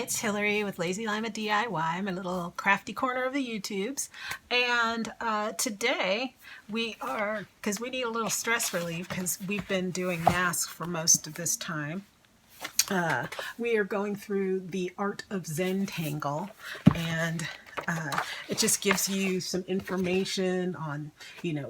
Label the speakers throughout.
Speaker 1: it's Hillary with Lazy Lima DIY, my little crafty corner of the YouTubes. And today because we need a little stress relief because we've been doing masks for most of this time. We are going through the art of Zentangle, and it just gives you some information on,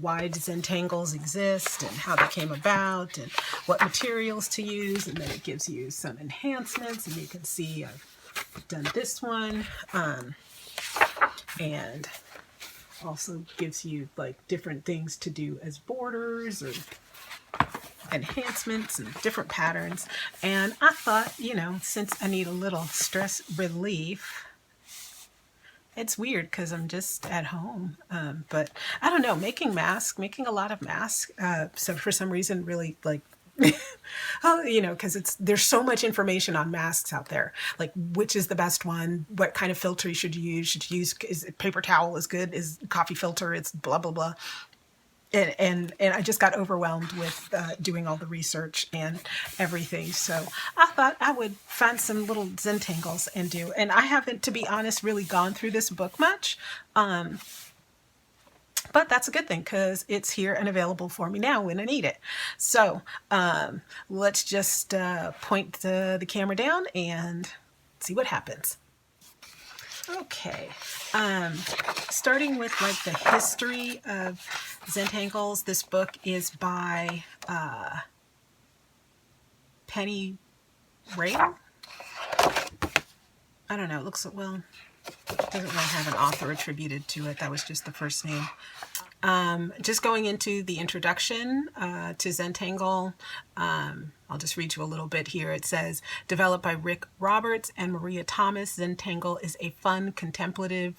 Speaker 1: why Zentangles exist and how they came about and what materials to use, and then it gives you some enhancements, and you can see I've done this one, and also gives you like different things to do as borders or enhancements and different patterns. And I thought, since I need a little stress relief, it's weird because I'm just at home, but I don't know, making a lot of masks, so for some reason really like because there's so much information on masks out there, like which is the best one, what kind of filter you should use, is paper towel is good, is coffee filter, it's blah blah blah. And I just got overwhelmed with doing all the research and everything. So I thought I would find some little Zentangles and do. And I haven't, to be honest, really gone through this book much. But that's a good thing because it's here and available for me now when I need it. So let's just point the camera down and see what happens. Okay, starting with like the history of Zentangles, this book is by Penny Rayle. I don't know, it looks, well, it doesn't really have an author attributed to it. That was just the first name. Just going into the introduction to Zentangle, I'll just read you a little bit here. It says, developed by Rick Roberts and Maria Thomas, Zentangle is a fun, contemplative,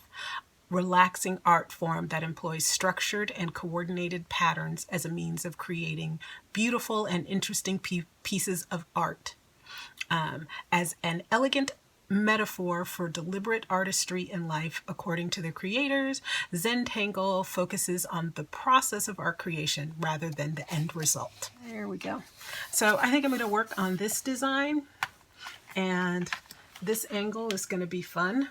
Speaker 1: relaxing art form that employs structured and coordinated patterns as a means of creating beautiful and interesting pieces of art. As an elegant metaphor for deliberate artistry in life, according to the creators, Zentangle focuses on the process of art creation rather than the end result. There we go. So I think I'm going to work on this design, and this angle is going to be fun.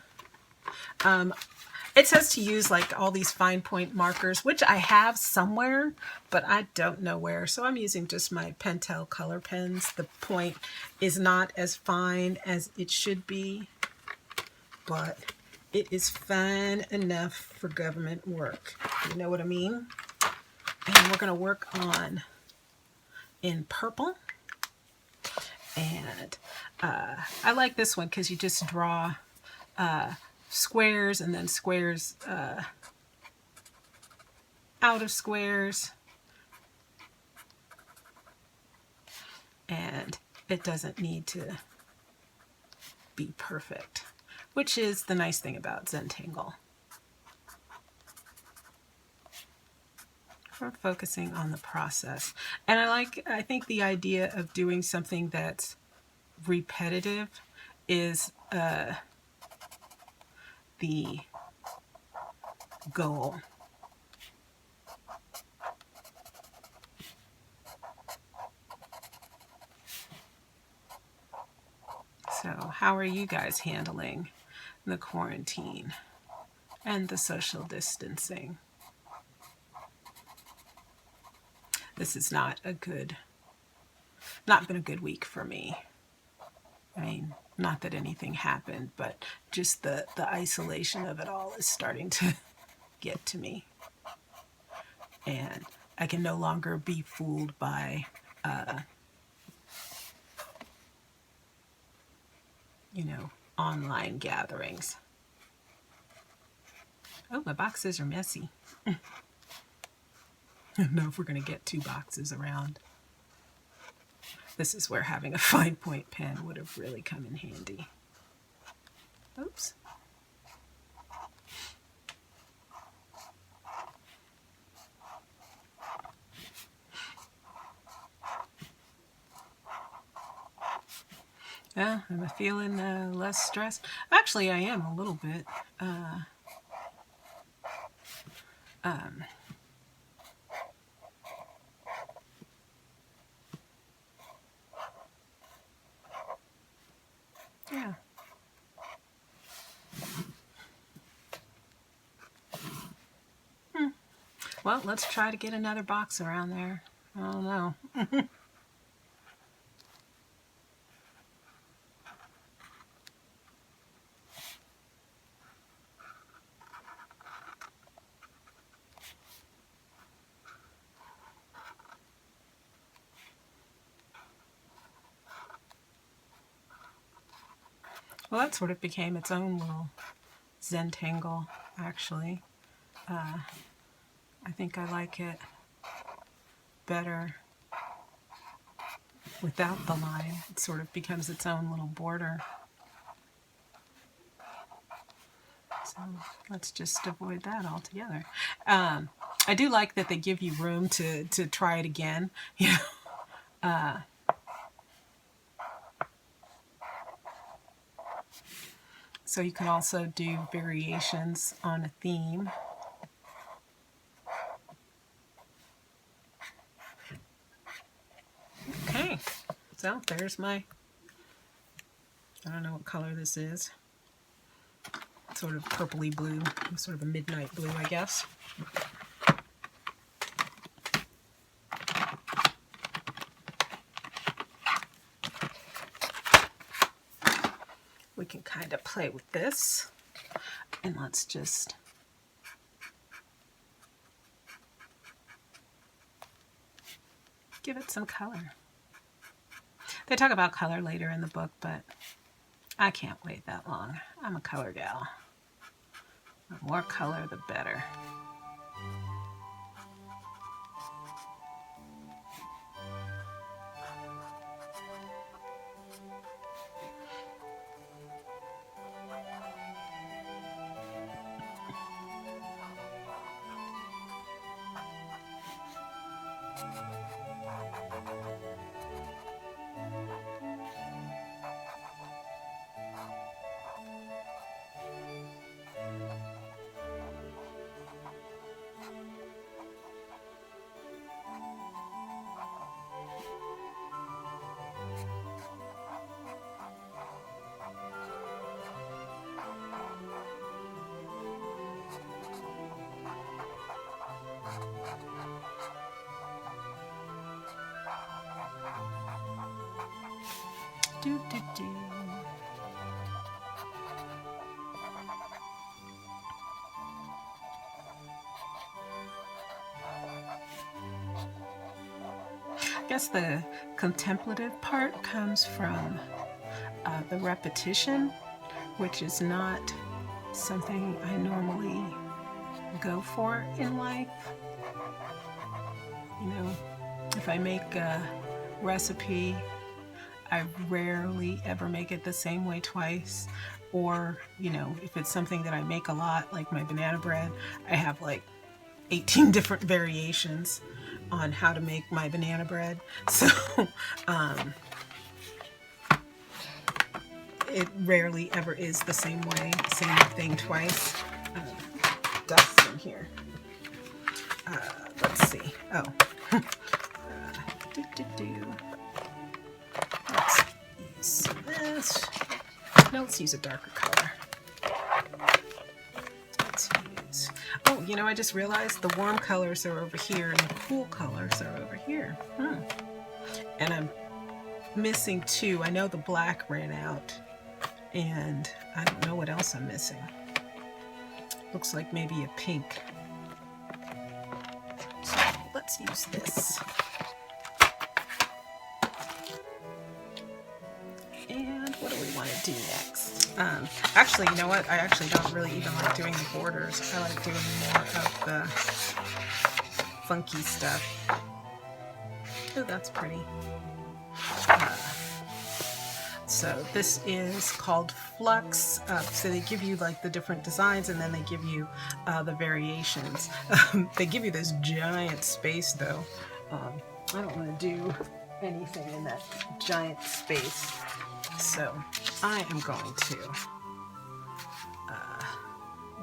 Speaker 1: It says to use like all these fine point markers, which I have somewhere, but I don't know where. So I'm using just my Pentel color pens. The point is not as fine as it should be, but it is fine enough for government work. You know what I mean? And we're going to work on in purple. And I like this one because you just draw squares and then squares out of squares, and it doesn't need to be perfect, which is the nice thing about Zentangle. We're focusing on the process, and I think the idea of doing something that's repetitive is the goal. So how are you guys handling the quarantine and the social distancing? This is not been a good week for me. I mean, not that anything happened, but just the isolation of it all is starting to get to me. And I can no longer be fooled by, online gatherings. Oh, my boxes are messy. I don't know if we're going to get two boxes around. This is where having a fine point pen would have really come in handy. Oops. Yeah, am I feeling less stressed? Actually, I am a little bit. Yeah. Well, let's try to get another box around there. I don't know. Well, that sort of became its own little Zentangle, actually. I think I like it better without the line. It sort of becomes its own little border. So let's just avoid that altogether. I do like that they give you room to try it again. You know, so you can also do variations on a theme. Okay, so there's my, I don't know what color this is. Sort of purpley blue, sort of a midnight blue, I guess. We can kind of play with this, and let's just give it some color. They talk about color later in the book, but I can't wait that long. I'm a color gal. The more color, the better. Do, do, do. I guess the contemplative part comes from the repetition, which is not something I normally go for in life. You know, if I make a recipe, I rarely ever make it the same way twice. Or, you know, if it's something that I make a lot, like my banana bread, I have like 18 different variations on how to make my banana bread. So it rarely ever is the same way, same thing twice. Dust in here. Let's see. Oh. Let's use this. No, let's use a darker color. Let's use... Oh, you know, I just realized the warm colors are over here and the cool colors are over here. And I'm missing two. I know the black ran out, and I don't know what else I'm missing. Looks like maybe a pink. So let's use this. And what do we want to do next? Actually, you know what? I actually don't really even like doing the borders. I like doing more of the funky stuff. Oh, that's pretty. So this is called Flux. So they give you like the different designs, and then they give you the variations. They give you this giant space though. I don't want to do anything in that giant space. So I am going to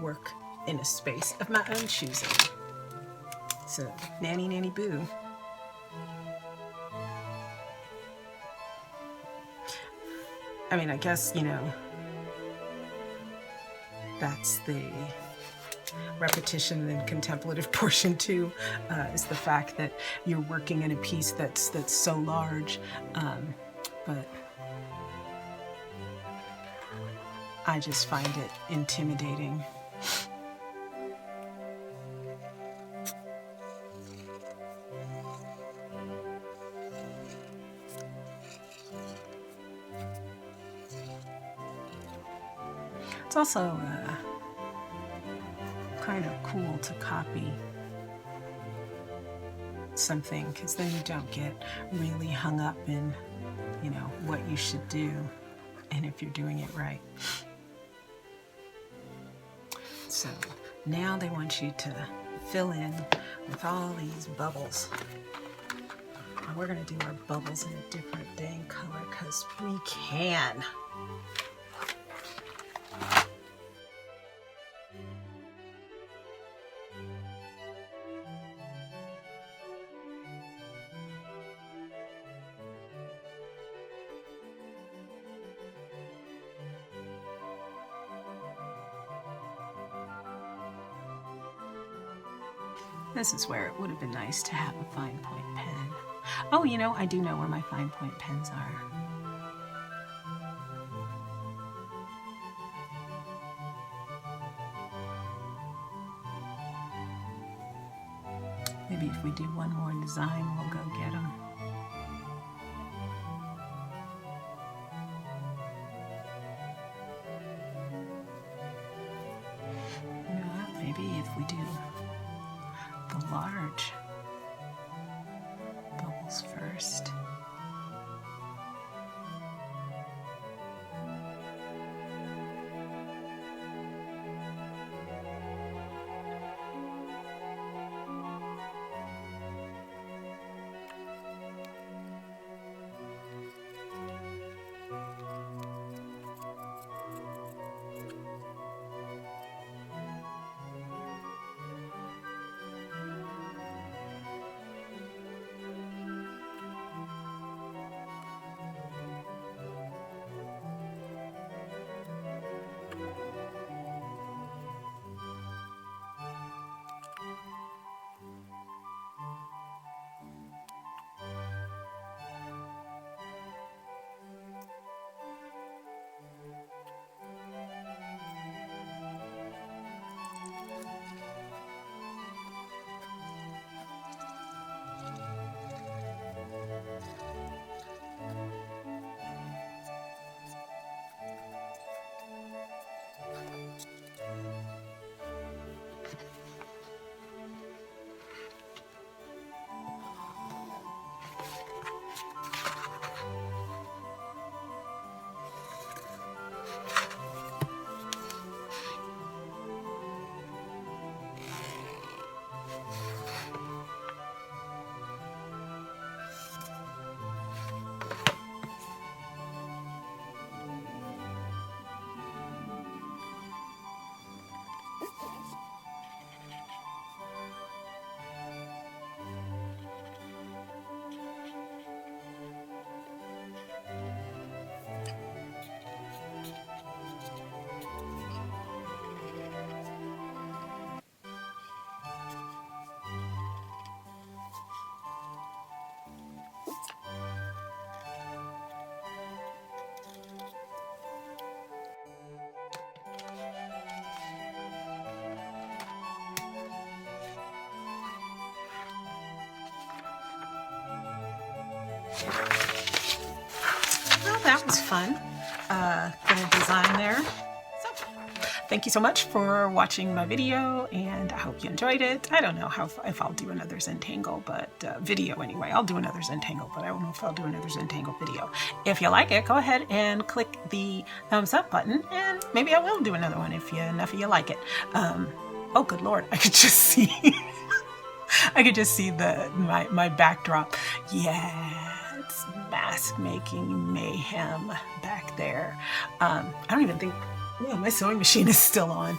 Speaker 1: work in a space of my own choosing. So nanny nanny boo. I mean, I guess, you know, that's the repetition and contemplative portion too, is the fact that you're working in a piece that's so large, but I just find it intimidating. It's also kind of cool to copy something, because then you don't get really hung up in, you know, what you should do and if you're doing it right. So now they want you to fill in with all these bubbles. And we're going to do our bubbles in a different dang color because we can. This is where it would have been nice to have a fine point pen. Oh, you know, I do know where my fine point pens are. Maybe if we do one more design, we'll go get them. You know what? Maybe if we do the large bubbles first. Well, that was fun. Little design there. So, thank you so much for watching my video, and I hope you enjoyed it. I don't know if I'll do another Zentangle, but video anyway. I'll do another Zentangle, but I don't know if I'll do another Zentangle video. If you like it, go ahead and click the thumbs up button, and maybe I will do another one if enough of you like it. Oh, good Lord, I could just see. I could just see my backdrop. Yeah, it's mask making mayhem back there. I don't even think, yeah, my sewing machine is still on.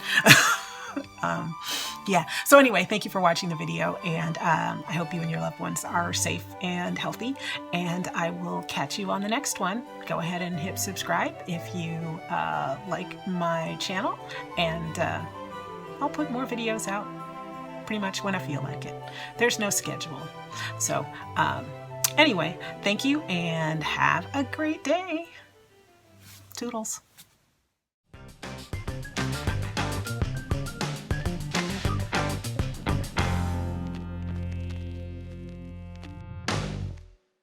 Speaker 1: Yeah, so anyway, thank you for watching the video, and I hope you and your loved ones are safe and healthy, and I will catch you on the next one. Go ahead and hit subscribe if you like my channel, and I'll put more videos out pretty much when I feel like it. There's no schedule. So anyway, thank you and have a great day. Toodles.